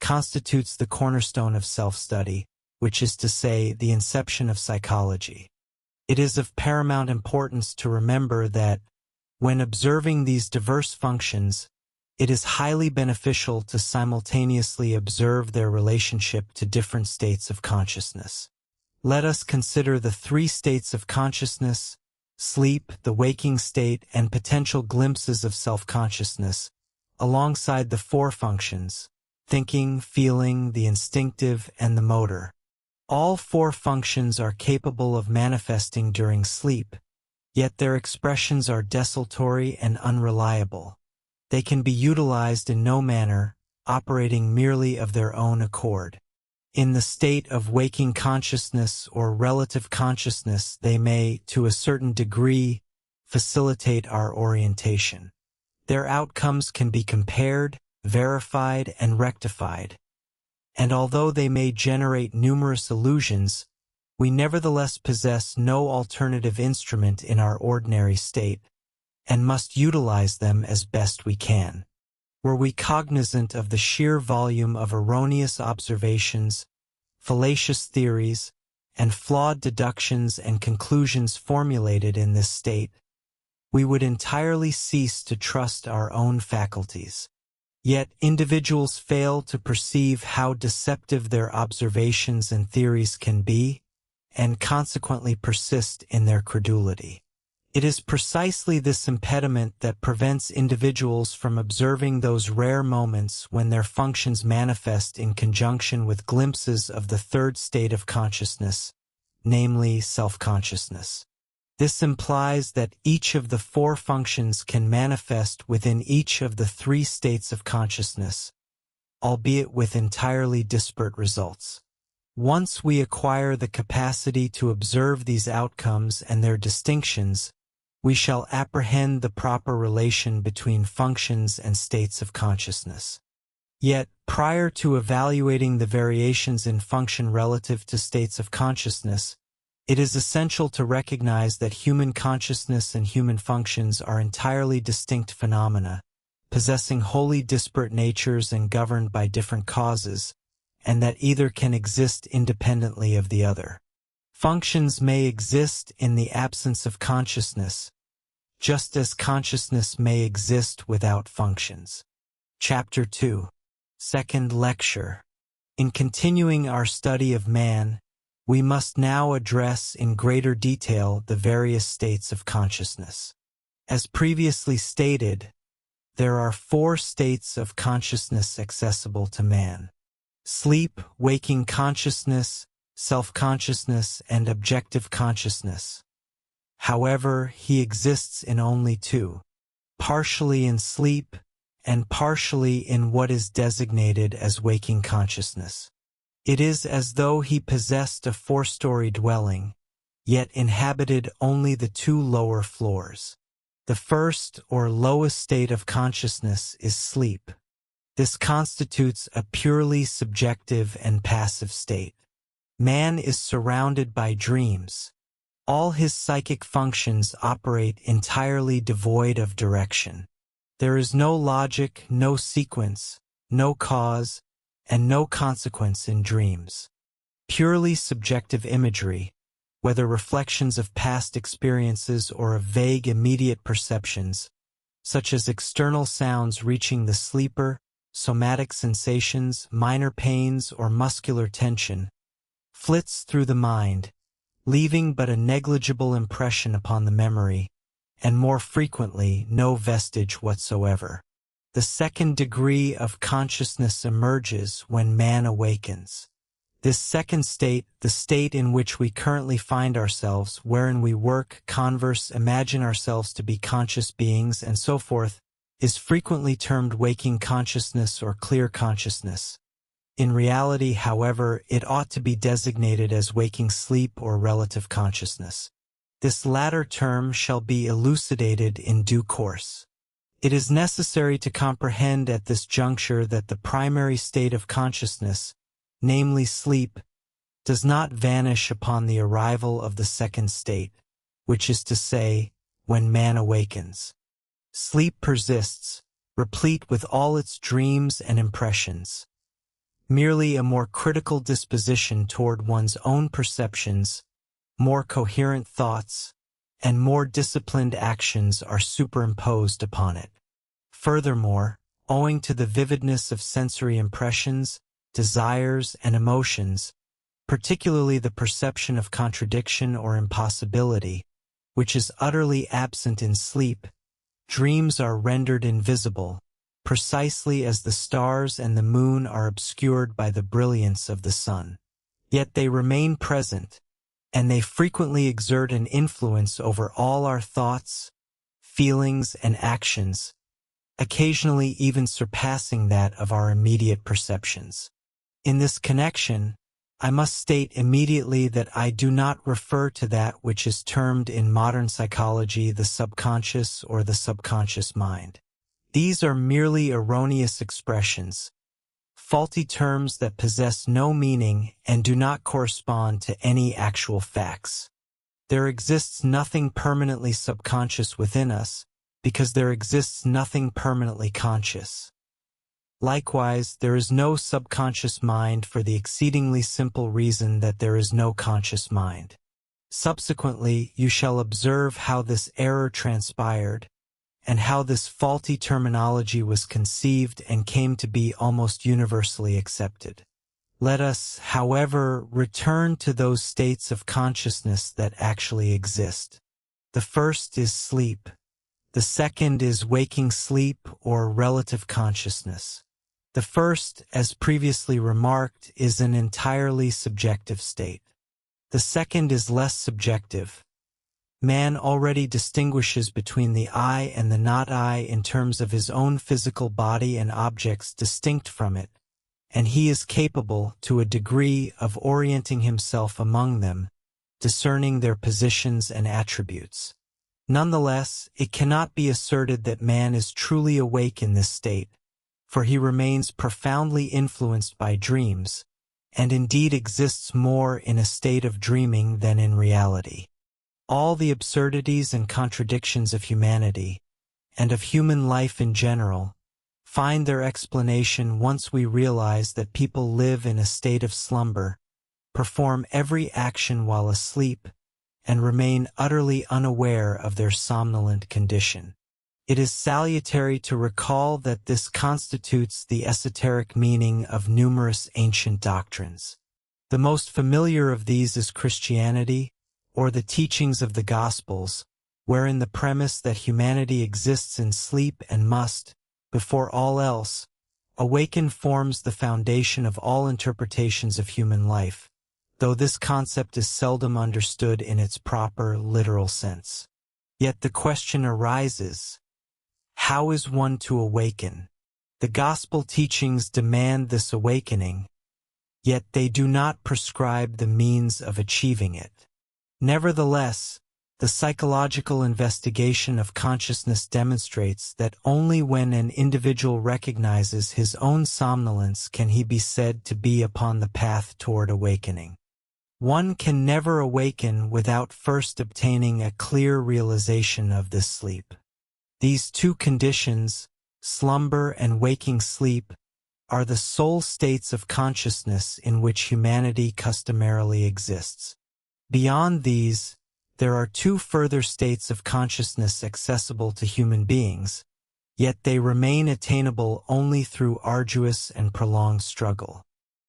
constitutes the cornerstone of self-study, which is to say, the inception of psychology. It is of paramount importance to remember that, when observing these diverse functions, it is highly beneficial to simultaneously observe their relationship to different states of consciousness. Let us consider the three states of consciousness: sleep, the waking state, and potential glimpses of self-consciousness, alongside the four functions: thinking, feeling, the instinctive, and the motor. All four functions are capable of manifesting during sleep, yet their expressions are desultory and unreliable. They can be utilized in no manner, operating merely of their own accord. In the state of waking consciousness or relative consciousness, they may, to a certain degree, facilitate our orientation. Their outcomes can be compared, verified, and rectified. And although they may generate numerous illusions, we nevertheless possess no alternative instrument in our ordinary state, and must utilize them as best we can. Were we cognizant of the sheer volume of erroneous observations, fallacious theories, and flawed deductions and conclusions formulated in this state, we would entirely cease to trust our own faculties. Yet individuals fail to perceive how deceptive their observations and theories can be, and consequently persist in their credulity. It is precisely this impediment that prevents individuals from observing those rare moments when their functions manifest in conjunction with glimpses of the third state of consciousness, namely self-consciousness. This implies that each of the four functions can manifest within each of the three states of consciousness, albeit with entirely disparate results. Once we acquire the capacity to observe these outcomes and their distinctions, we shall apprehend the proper relation between functions and states of consciousness. Yet, prior to evaluating the variations in function relative to states of consciousness, it is essential to recognize that human consciousness and human functions are entirely distinct phenomena, possessing wholly disparate natures and governed by different causes, and that either can exist independently of the other. Functions may exist in the absence of consciousness, just as consciousness may exist without functions. Chapter 2. Second lecture. In continuing our study of man, we must now address in greater detail the various states of consciousness. As previously stated, there are four states of consciousness accessible to man: sleep, waking consciousness, self-consciousness, and objective consciousness. However, he exists in only two, partially in sleep and partially in what is designated as waking consciousness. It is as though he possessed a four-story dwelling, yet inhabited only the two lower floors. The first or lowest state of consciousness is sleep. This constitutes a purely subjective and passive state. Man is surrounded by dreams. All his psychic functions operate entirely devoid of direction. There is no logic, no sequence, no cause, and no consequence in dreams. Purely subjective imagery, whether reflections of past experiences or of vague immediate perceptions, such as external sounds reaching the sleeper, somatic sensations, minor pains, or muscular tension, flits through the mind, leaving but a negligible impression upon the memory, and more frequently no vestige whatsoever. The second degree of consciousness emerges when man awakens. This second state, the state in which we currently find ourselves, wherein we work, converse, imagine ourselves to be conscious beings, and so forth, is frequently termed waking consciousness or clear consciousness. In reality, however, it ought to be designated as waking sleep or relative consciousness. This latter term shall be elucidated in due course. It is necessary to comprehend at this juncture that the primary state of consciousness, namely sleep, does not vanish upon the arrival of the second state, which is to say, when man awakens. Sleep persists, replete with all its dreams and impressions. Merely a more critical disposition toward one's own perceptions, more coherent thoughts, and more disciplined actions are superimposed upon it. Furthermore, owing to the vividness of sensory impressions, desires, and emotions, particularly the perception of contradiction or impossibility, which is utterly absent in sleep, dreams are rendered invisible, precisely as the stars and the moon are obscured by the brilliance of the sun. Yet they remain present, and they frequently exert an influence over all our thoughts, feelings, and actions, occasionally even surpassing that of our immediate perceptions. In this connection, I must state immediately that I do not refer to that which is termed in modern psychology the subconscious or the subconscious mind. These are merely erroneous expressions, faulty terms that possess no meaning and do not correspond to any actual facts. There exists nothing permanently subconscious within us, because there exists nothing permanently conscious. Likewise, there is no subconscious mind for the exceedingly simple reason that there is no conscious mind. Subsequently, you shall observe how this error transpired, and how this faulty terminology was conceived and came to be almost universally accepted. Let us, however, return to those states of consciousness that actually exist. The first is sleep. The second is waking sleep or relative consciousness. The first, as previously remarked, is an entirely subjective state. The second is less subjective, Man already distinguishes between the I and the not I in terms of his own physical body and objects distinct from it, and he is capable, to a degree, of orienting himself among them, discerning their positions and attributes. Nonetheless, it cannot be asserted that man is truly awake in this state, for he remains profoundly influenced by dreams, and indeed exists more in a state of dreaming than in reality. All the absurdities and contradictions of humanity, and of human life in general, find their explanation once we realize that people live in a state of slumber, perform every action while asleep, and remain utterly unaware of their somnolent condition. It is salutary to recall that this constitutes the esoteric meaning of numerous ancient doctrines. The most familiar of these is Christianity, or the teachings of the Gospels, wherein the premise that humanity exists in sleep and must, before all else, awaken forms the foundation of all interpretations of human life, though this concept is seldom understood in its proper, literal sense. Yet the question arises, how is one to awaken? The Gospel teachings demand this awakening, yet they do not prescribe the means of achieving it. Nevertheless, the psychological investigation of consciousness demonstrates that only when an individual recognizes his own somnolence can he be said to be upon the path toward awakening. One can never awaken without first obtaining a clear realization of this sleep. These two conditions, slumber and waking sleep, are the sole states of consciousness in which humanity customarily exists. Beyond these, there are two further states of consciousness accessible to human beings, yet they remain attainable only through arduous and prolonged struggle.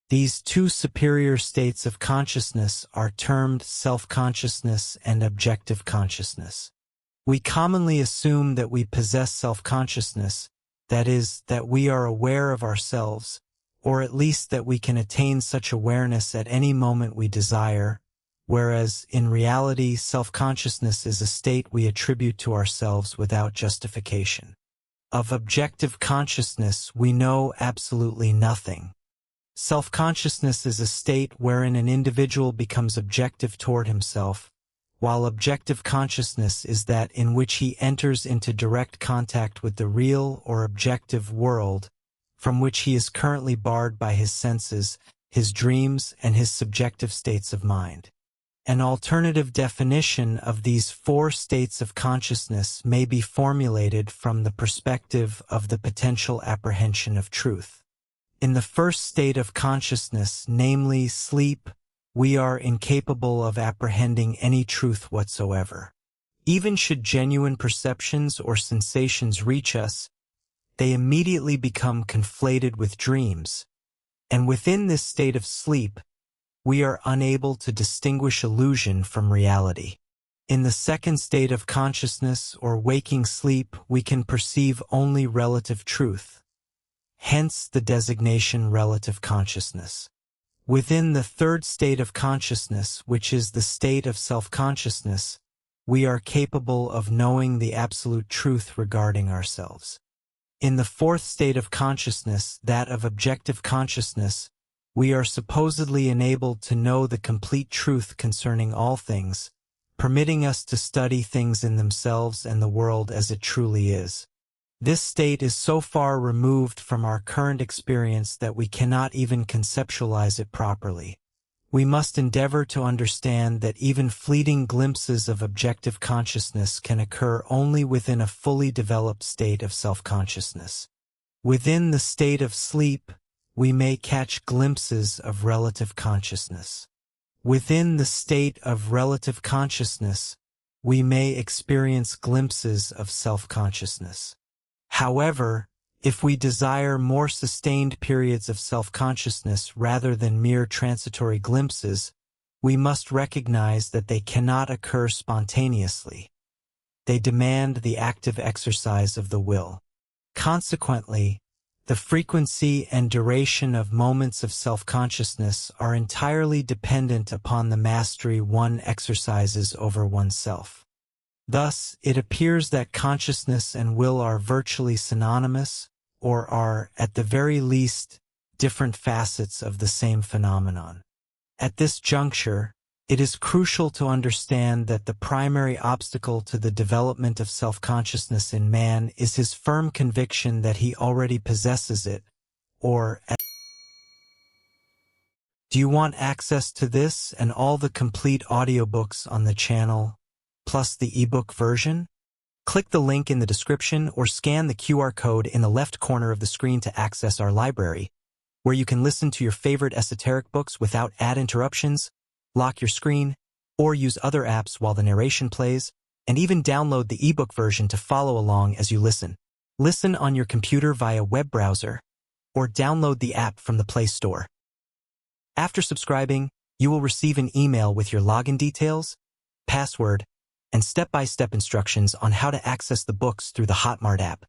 These two superior states of consciousness are termed self-consciousness and objective consciousness. We commonly assume that we possess self-consciousness, that is, that we are aware of ourselves, or at least that we can attain such awareness at any moment we desire, whereas, in reality, self-consciousness is a state we attribute to ourselves without justification. Of objective consciousness we know absolutely nothing. Self-consciousness is a state wherein an individual becomes objective toward himself, while objective consciousness is that in which he enters into direct contact with the real or objective world, from which he is currently barred by his senses, his dreams, and his subjective states of mind. An alternative definition of these four states of consciousness may be formulated from the perspective of the potential apprehension of truth. In the first state of consciousness, namely sleep, we are incapable of apprehending any truth whatsoever. Even should genuine perceptions or sensations reach us, they immediately become conflated with dreams, and within this state of sleep, we are unable to distinguish illusion from reality. In the second state of consciousness or waking sleep, we can perceive only relative truth, hence the designation relative consciousness. Within the third state of consciousness, which is the state of self-consciousness, we are capable of knowing the absolute truth regarding ourselves. In the fourth state of consciousness, that of objective consciousness, we are supposedly enabled to know the complete truth concerning all things, permitting us to study things in themselves and the world as it truly is. This state is so far removed from our current experience that we cannot even conceptualize it properly. We must endeavor to understand that even fleeting glimpses of objective consciousness can occur only within a fully developed state of self-consciousness. Within the state of sleep, we may catch glimpses of relative consciousness. Within the state of relative consciousness, we may experience glimpses of self-consciousness. However, if we desire more sustained periods of self-consciousness rather than mere transitory glimpses, we must recognize that they cannot occur spontaneously. They demand the active exercise of the will. Consequently, the frequency and duration of moments of self-consciousness are entirely dependent upon the mastery one exercises over oneself. Thus, it appears that consciousness and will are virtually synonymous, or are, at the very least, different facets of the same phenomenon. At this juncture, it is crucial to understand that the primary obstacle to the development of self-consciousness in man is his firm conviction that he already possesses it, or do you want access to this and all the complete audiobooks on the channel, plus the ebook version? Click the link in the description or scan the QR code in the left corner of the screen to access our library, where you can listen to your favorite esoteric books without ad interruptions, lock your screen, or use other apps while the narration plays, and even download the ebook version to follow along as you listen. Listen on your computer via web browser, or download the app from the Play Store. After subscribing, you will receive an email with your login details, password, and step-by-step instructions on how to access the books through the Hotmart app.